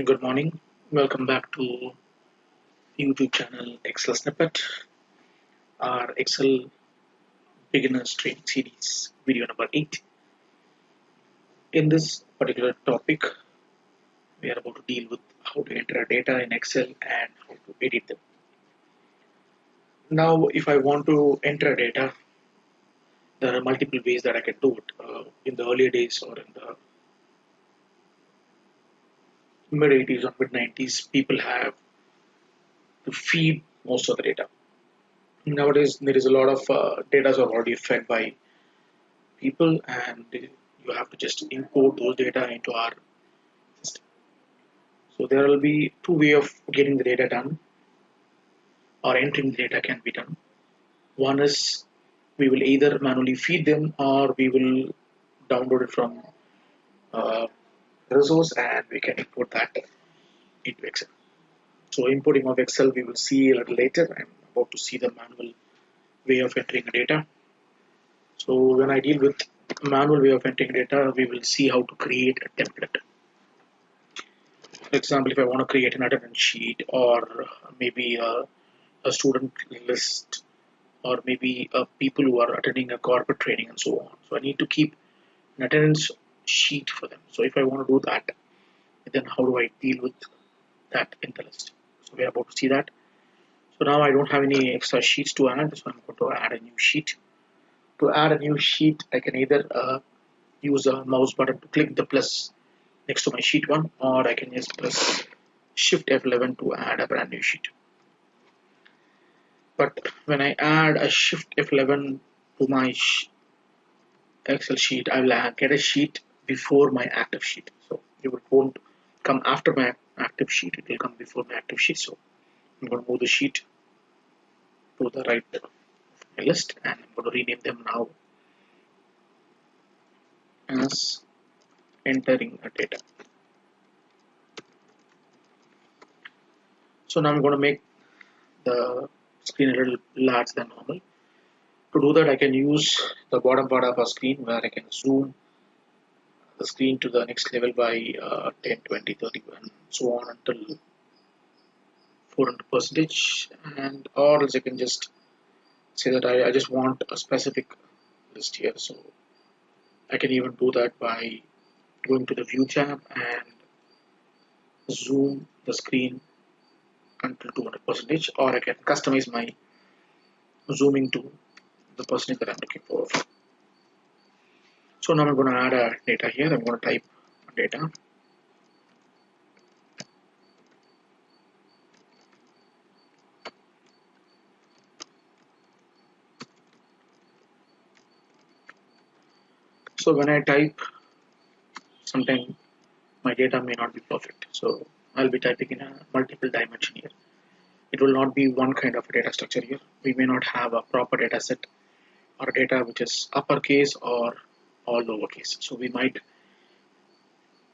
Good morning. Welcome back to YouTube channel Excel Snippet, our Excel beginners training series, video number 8. In this particular topic, we are about to deal with how to enter data in Excel and how to edit them. Now, if I want to enter data, there are multiple ways that I can do it. In the earlier days or in the mid 80s or mid 90s, people have to feed most of the data. Nowadays, there is a lot of data are already fed by people, and you have to just import those data into our system. So there will be two way of getting the data done or entering the data can be done. One is we will either manually feed them or we will download it from uh, resource and we can import that into Excel. So importing of Excel we will see a little later. I'm about to see the manual way of entering data. So when I deal with manual way of entering data, we will see how to create a template. For example, if I want to create an attendance sheet or maybe a student list or maybe people who are attending a corporate training and so on. So I need to keep an attendance sheet for them. So if I want to do that, then how do I deal with that in the list? So we're about to see that. So now I don't have any extra sheets to add, so I'm going to add a new sheet. To add a new sheet, I can either use a mouse button to click the plus next to my sheet 1, or I can just press Shift F11 to add a brand new sheet. But when I add a Shift F11 to my Excel sheet, I will get a sheet before my active sheet. So it won't come after my active sheet, it will come before my active sheet. So I'm going to move the sheet to the right of my list and I'm going to rename them now as entering a data. So now I'm going to make the screen a little larger than normal. To do that, I can use the bottom part of our screen where I can zoom the screen to the next level by 10, 20, 30, and so on until 400 percentage. And or else I can just say that I just want a specific list here. So I can even do that by going to the View tab and zoom the screen until 200 percentage, or I can customize my zooming to the percentage that I'm looking for. So now I'm going to add a data here. I'm going to type data. So when I type, sometimes my data may not be perfect. So I'll be typing in a multiple dimension here. It will not be one kind of data structure here. We may not have a proper data set or data which is uppercase or all lowercase. So we might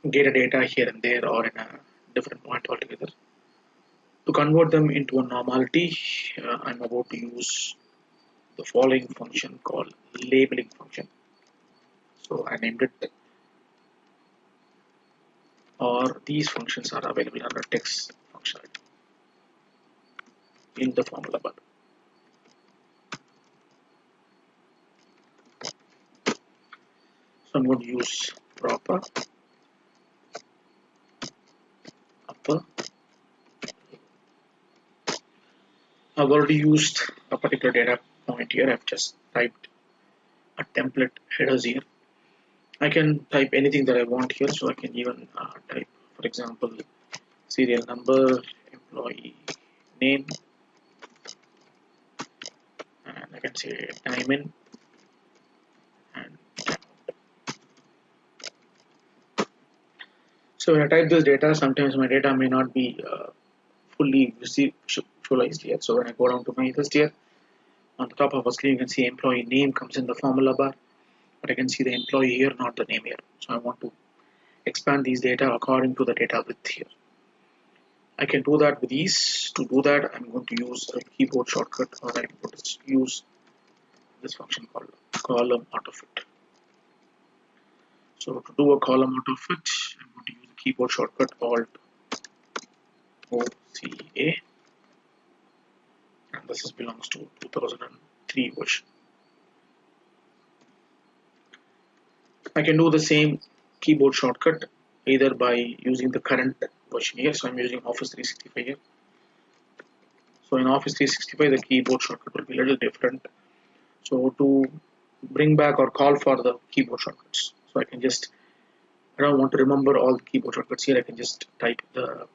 get a data here and there or in a different point altogether. To convert them into a normality, I'm about to use the following function called labeling function. So I named it, or these functions are available under text functionality in the formula bar. So I'm going to use proper, upper. I've already used a particular data point here. I've just typed a template headers here. I can type anything that I want here. So I can even type, for example, serial number, employee name, and I can say time in and time out. So when I type this data, sometimes my data may not be fully visualized yet. So when I go down to my list here, on the top of the screen, you can see employee name comes in the formula bar, but I can see the employee here, not the name here. So I want to expand these data according to the data width here. I can do that with ease. To do that, I'm going to use a keyboard shortcut, or I'm going to use this function called column autofit. So to do a column autofit, I'm going to use the keyboard shortcut Alt OCA, and this belongs to 2003 version. I can do the same keyboard shortcut either by using the current version here. So I'm using Office 365 here. So in Office 365, the keyboard shortcut will be a little different. So to bring back or call for the keyboard shortcuts, so I can just, I don't want to remember all the keyboard shortcuts here. I can just type the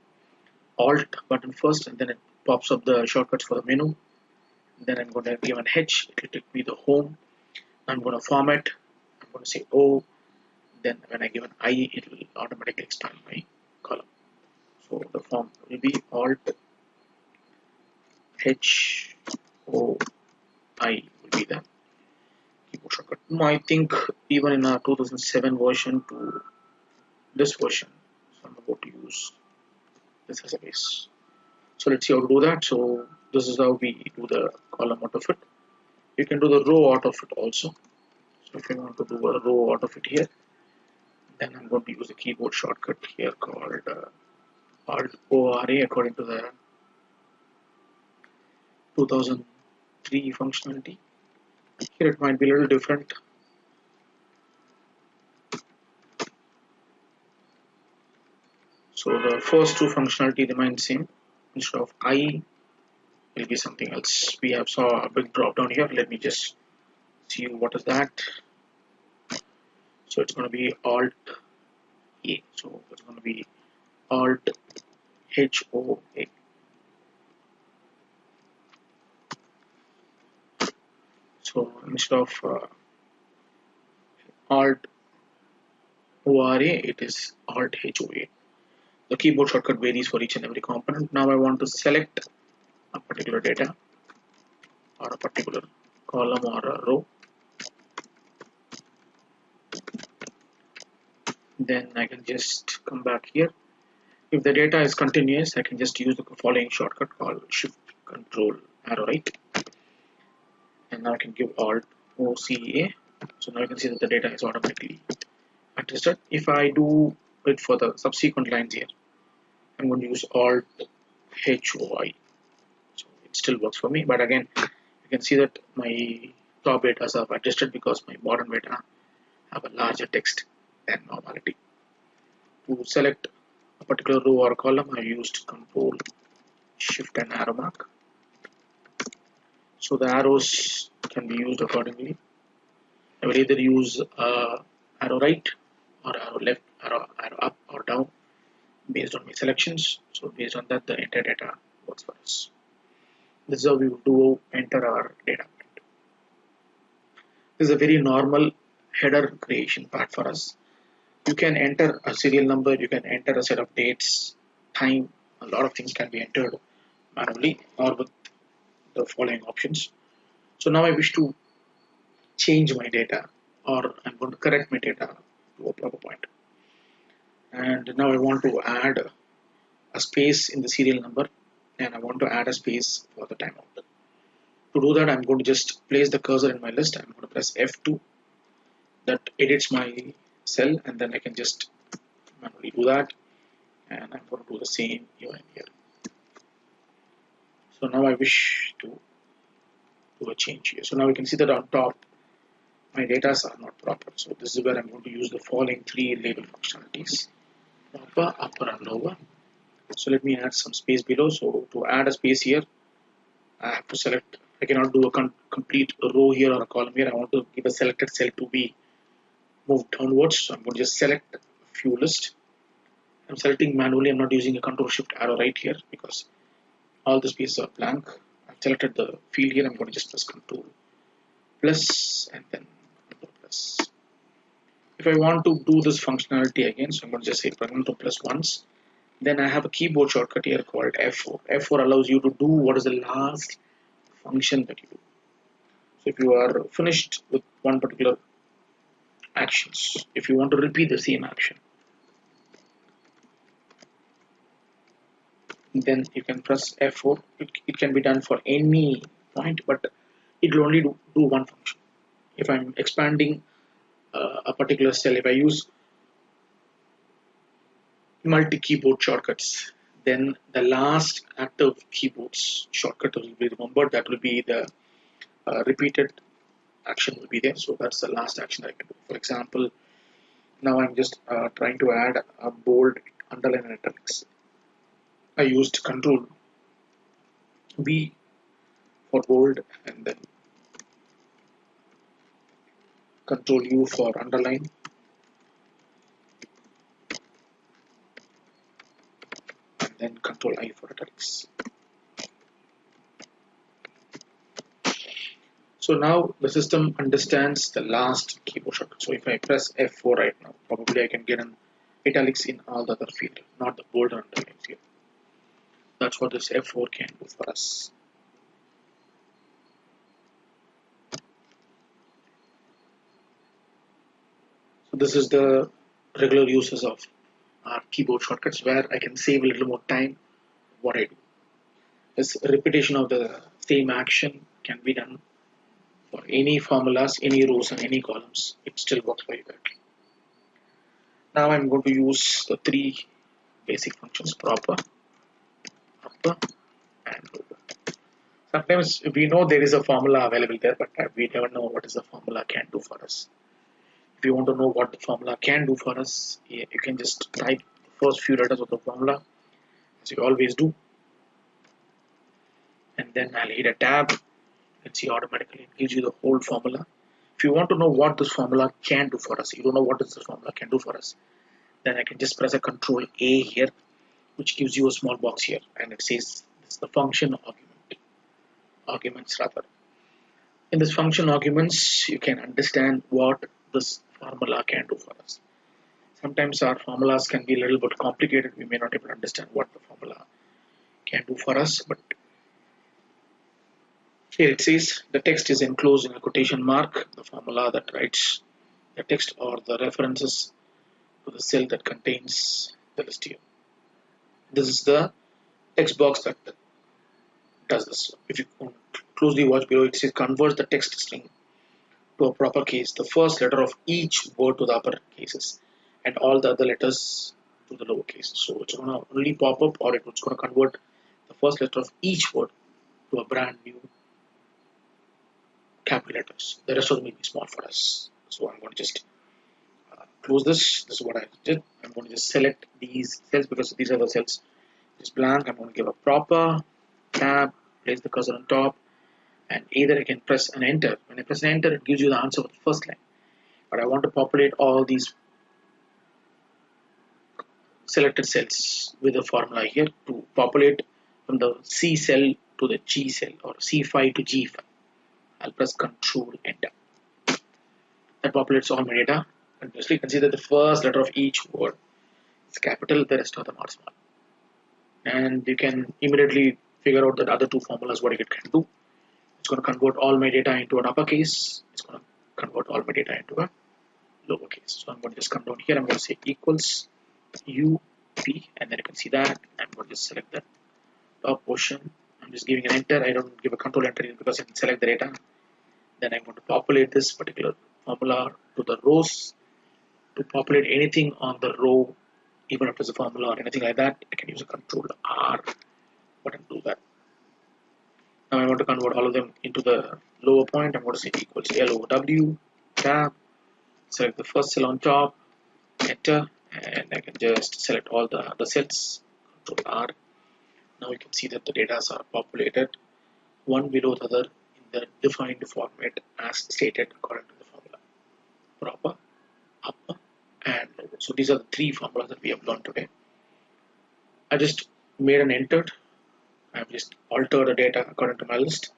Alt button first, and then it pops up the shortcuts for the menu. Then I'm going to give an H. It will take me the home. I'm going to format. I'm going to say O. Then when I give an I, it will automatically expand my column. So the form will be Alt H O I will be the keyboard shortcut. I think even in our 2007 version to this version, so I'm about to use this as a base. So let's see how to do that. So this is how we do the column autofit. You can do the row autofit also. So if you want to do a row autofit here, then I'm going to use a keyboard shortcut here called Alt ORA according to the 2003 functionality. Here it might be a little different. So the first two functionality remain same. Instead of I, will be something else. We have saw a big drop down here. Let me just see what is that. So it's going to be Alt A. So it's going to be Alt HOA. So instead of Alt ORA, it is Alt HOA. The keyboard shortcut varies for each and every component. Now I want to select a particular data or a particular column or a row. Then I can just come back here. If the data is continuous, I can just use the following shortcut called Shift Control Arrow Right. And now I can give Alt OCA. So now you can see that the data is automatically adjusted. If I do it for the subsequent lines here, I'm going to use Alt HOI. So it still works for me, but again, you can see that my top data have adjusted because my bottom data have a larger text than normality. To select a particular row or column, I used Control Shift and arrow mark. So the arrows can be used accordingly. I will either use arrow right or arrow left, arrow up or down based on my selections. So based on that, the entire data works for us. This is how we do enter our data. This is a very normal header creation part for us. You can enter a serial number, you can enter a set of dates, time, a lot of things can be entered manually or with the following options. So now I wish to change my data, or I'm going to correct my data to a proper point. And now I want to add a space in the serial number, and I want to add a space for the timeout. To do that, I'm going to just place the cursor in my list. I'm going to press F2. That edits my cell, and then I can just manually do that. And I'm going to do the same even in here. So now I wish to do a change here. So now we can see that on top, my data are not proper. So this is where I'm going to use the following three label functionalities: proper, upper, and lower. So let me add some space below. So to add a space here, I have to select. I cannot do a complete row here or a column here. I want to give a selected cell to be moved downwards. So I'm going to just select a few list. I'm selecting manually. I'm not using a Control Shift arrow right here because all the spaces are blank. I've selected the field here. I'm going to just press Control plus and then Control plus. If I want to do this functionality again, so I'm going to just say Control plus once. Then I have a keyboard shortcut here called F4. F4 allows you to do what is the last function that you do. So if you are finished with one particular actions, if you want to repeat the same action, then you can press F4. It can be done for any point, but it will only do one function. If I'm expanding a particular cell, if I use multi keyboard shortcuts, then the last active keyboards shortcut will be remembered. That will be the repeated action will be there. So that's the last action I can do. For example, now I'm just trying to add a bold, underline, and italics. I used Control B for bold and then Control U for underline and then Control I for italics. So now the system understands the last keyboard shortcut. So if I press F4 right now, probably I can get an italics in all the other field, not the bold and underline field. That's what this F4 can do for us. So this is the regular uses of our keyboard shortcuts where I can save a little more time. What I do is repetition of the same action can be done for any formulas, any rows and any columns. It still works very well. Now I'm going to use the three basic functions: proper, upper and lower. Sometimes we know there is a formula available there, but we never know what is the formula can do for us. If you want to know what the formula can do for us, you can just type the first few letters of the formula as you always do, and then I'll hit a tab and see automatically it gives you the whole formula. If you want to know what this formula can do for us, you don't know what this formula can do for us, then I can just press a Control A here, which gives you a small box here, and it says this is the function arguments rather. In this function arguments, you can understand what this formula can do for us. Sometimes our formulas can be a little bit complicated. We may not even understand what the formula can do for us, but here it says the text is enclosed in a quotation mark, the formula that writes the text or the references to the cell that contains the list here. This is the text box that does this. If you closely watch below, it says converts the text string to a proper case, the first letter of each word to the upper cases and all the other letters to the lower cases. So it's going to only pop up, or it's going to convert the first letter of each word to a brand new capital letters. The rest of them will be small for us. So I'm going to just close this. This is what I did. I'm going to just select these cells because these are the cells. It's blank. I'm going to give a proper tab, place the cursor on top, and either I can press an enter. When I press an enter, it gives you the answer for the first line. But I want to populate all these selected cells with a formula here to populate from the C cell to the G cell or C5 to G5. I'll press Control Enter. That populates all my data. And you can see that the first letter of each word is capital, the rest of them are small. And you can immediately figure out that other two formulas what it can do. It's going to convert all my data into an uppercase. It's going to convert all my data into a lowercase. So I'm going to just come down here. I'm going to say equals UP, and then you can see that. I'm going to just select the top portion. I'm just giving an enter. I don't give a Control Enter because I can select the data. Then I'm going to populate this particular formula to the rows. To populate anything on the row, even if it's a formula or anything like that, I can use a Control R button to do that. Now I want to convert all of them into the lower point. I'm going to say equals LOW, tab, select the first cell on top, enter, and I can just select all the other cells, Control R. Now you can see that the data are populated one below the other in the defined format as stated according to the formula. Proper, upper, and lower. So these are the three formulas that we have learned today. I just made an enter. I've just altered the data according to my list.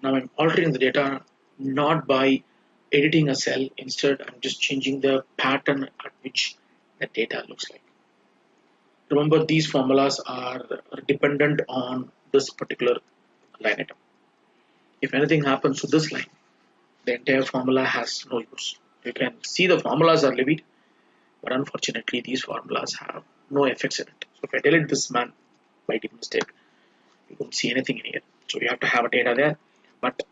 Now I'm altering the data not by editing a cell. Instead, I'm just changing the pattern at which the data looks like. Remember, these formulas are dependent on this particular line item. If anything happens to this line, the entire formula has no use. You can see the formulas are living, but unfortunately, these formulas have no effects in it. So if I delete this man by mistake, you won't see anything in here. So you have to have a data there. But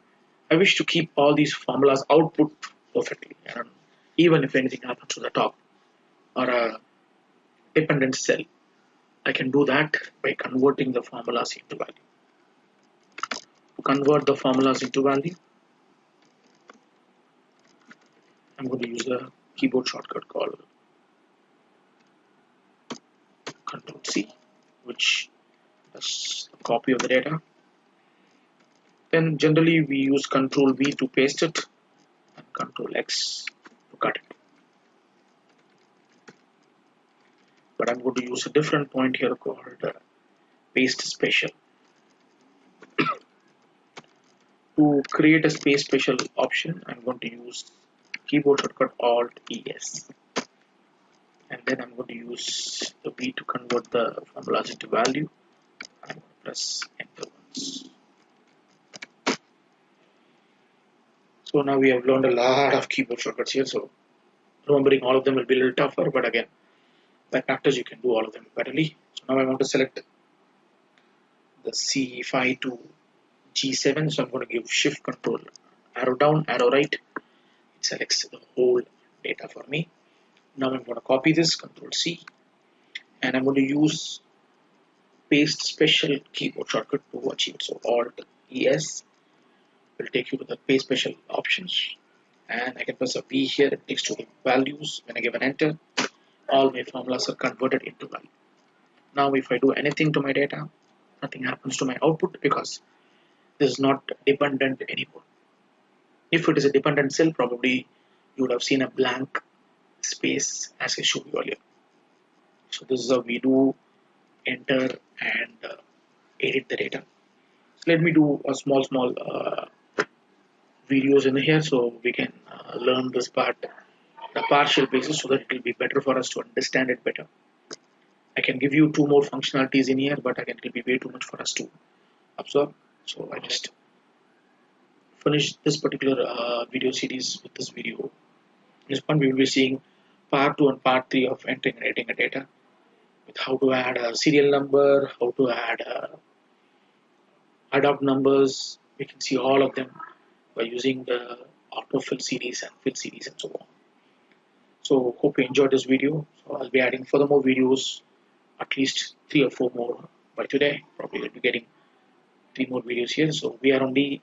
I wish to keep all these formulas output perfectly. And even if anything happens to the top or a dependent cell, I can do that by converting the formulas into value. To convert the formulas into value, I'm going to use a keyboard shortcut called Control C, which is a copy of the data. Then generally we use Control V to paste it and Control X to cut it. But I'm going to use a different point here called paste special. To create a space special option, I'm going to use keyboard shortcut Alt ES. And then I'm going to use the V to convert the formulas into value. I'm going to press enter once. So now we have learned a lot of keyboard shortcuts here. So remembering all of them will be a little tougher, but again, by practice you can do all of them readily. So now I want to select the C5 to G7. So I'm going to give Shift Control arrow down, arrow right. It selects the whole data for me. Now I'm going to copy this, Control C, and I'm going to use paste special keyboard shortcut to achieve it. So Alt ES will take you to the paste special options, and I can press a V here. It takes to the values. When I give an enter, all my formulas are converted into value. Now if I do anything to my data, nothing happens to my output because this is not dependent anymore. If it is a dependent cell, probably you would have seen a blank space as I showed you earlier. So this is how we do enter and edit the data. So let me do a small videos in here so we can learn this part, the partial basis, so that it will be better for us to understand it better. I can give you two more functionalities in here, but again it will be way too much for us to absorb. So I just finish this particular video series with this video. In this one we will be seeing part 2 and part 3 of entering and editing a data, with how to add a serial number, how to add adopt numbers. We can see all of them by using the autofill series and fill series and so on. So hope you enjoyed this video. So I'll be adding further more videos, at least 3 or 4 more by today. Probably will be getting 3 more videos here. So we are only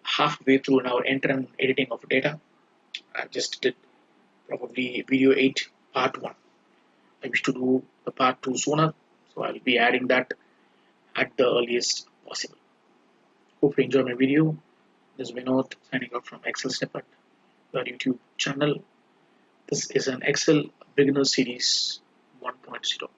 halfway through now enter and editing of data. I just did probably video 8 part 1. I wish to do the part 2 sooner, so I'll be adding that at the earliest possible. Hope you enjoy my video. This is Vinod signing out from Excel Snippet, our YouTube channel. This is an Excel beginner series 1.0.